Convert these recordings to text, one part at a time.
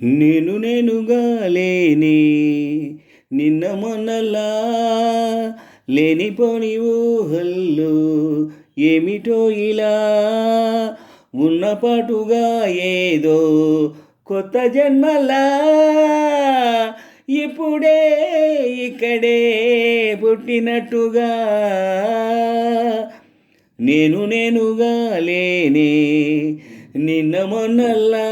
నేనుగా లేని నిన్న మొన్నలా లేనిపోని ఊహల్లో ఏమిటో ఇలా ఉన్నపాటుగా ఏదో కొత్త జన్మలా ఇప్పుడే ఇక్కడే పుట్టినట్టుగా నేనుగా లేనే నిన్న మొన్నల్లా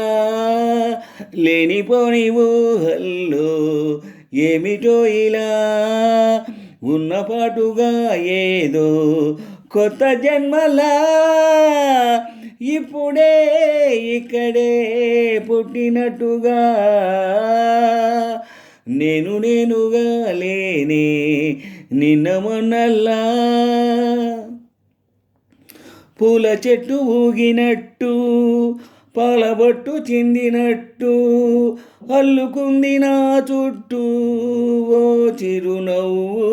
లేనిపోని ఊహల్లో ఏమిటో ఇలా ఉన్నపాటుగా ఏదో కొత్త జన్మలా ఇప్పుడే ఇక్కడే పుట్టినట్టుగా నేనుగా లేనే నిన్న మొన్నల్లా పూల చెట్టు ఊగినట్టు పాలబొట్టు చిందినట్టు అల్లుకుంది నా చుట్టూ ఓ చిరునవ్వు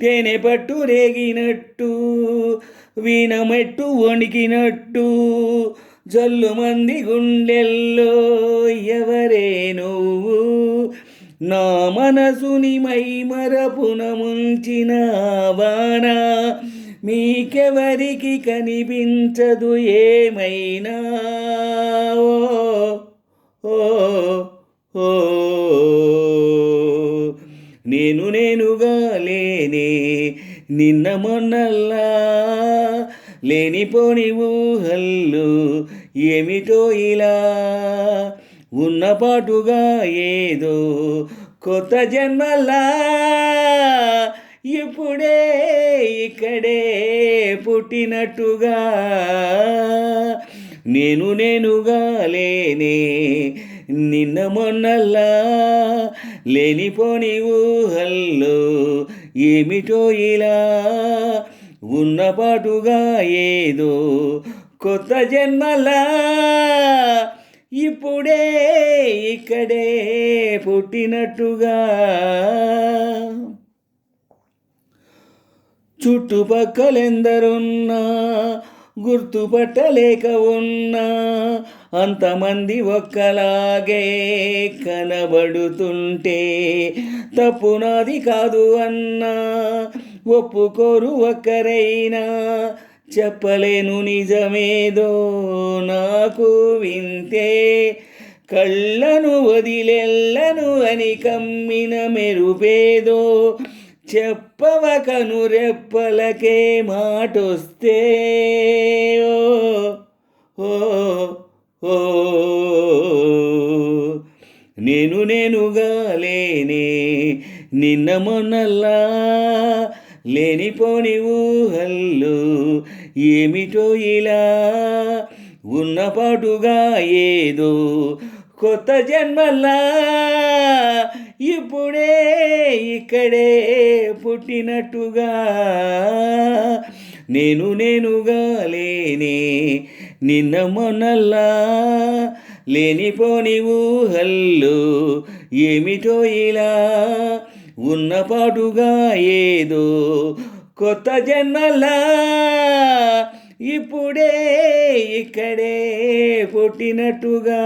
తేనె పట్టు రేగినట్టు వీణమెట్టు వణికినట్టు జల్లుమంది గుండెల్లో ఎవరే నువ్వు నా మనసుని మైమరపున ముంచిన వాన మీకెవరికి కనిపించదు ఏమైనా ఓ ఓ ఓ నేనుగా లేనే నిన్న మొన్నల్లా లేనిపోని ఊహల్లో ఏమిటో ఇలా ఉన్నపాటుగా ఏదో కొత్త జన్మలా ఇప్పుడే ఇక్కడే పుట్టినట్టుగా నేనుగా లేనే నిన్న మొన్నల్లా లేనిపోని ఊహల్లో ఏమిటో ఇలా ఉన్నపాటుగా ఏదో కొత్త జన్మలా ఇప్పుడే ఇక్కడే పుట్టినట్టుగా చుట్టుపక్కలెందరున్నా గుర్తుపట్టలేక ఉన్నా అంతమంది ఒక్కలాగే కనబడుతుంటే తప్పు నాది కాదు అన్నా ఒప్పుకోరు ఒక్కరైనా చెప్పలేను నిజమేదో నాకు వింతే కళ్ళను వదిలెళ్ళను అని కమ్మిన మెరుపేదో చెప్పవ కనురెప్పలకే మాటొస్తే ఓ ఓ నేనుగా లేనే నిన్న మొన్నల్లా లేనిపోని ఊహల్లో ఏమిటో ఇలా ఉన్నపాటుగా ఏదో కొత్త జన్మలా ఇప్పుడే ఇక్కడే పుట్టినట్టుగా నేనుగా లేనే నిన్న మొన్నల్లా లేనిపోని ఊహల్లో ఏమిటో ఇలా ఉన్నపాటుగా ఏదో కొత్త జన్మలా ఇప్పుడే ఇక్కడే పుట్టినట్టుగా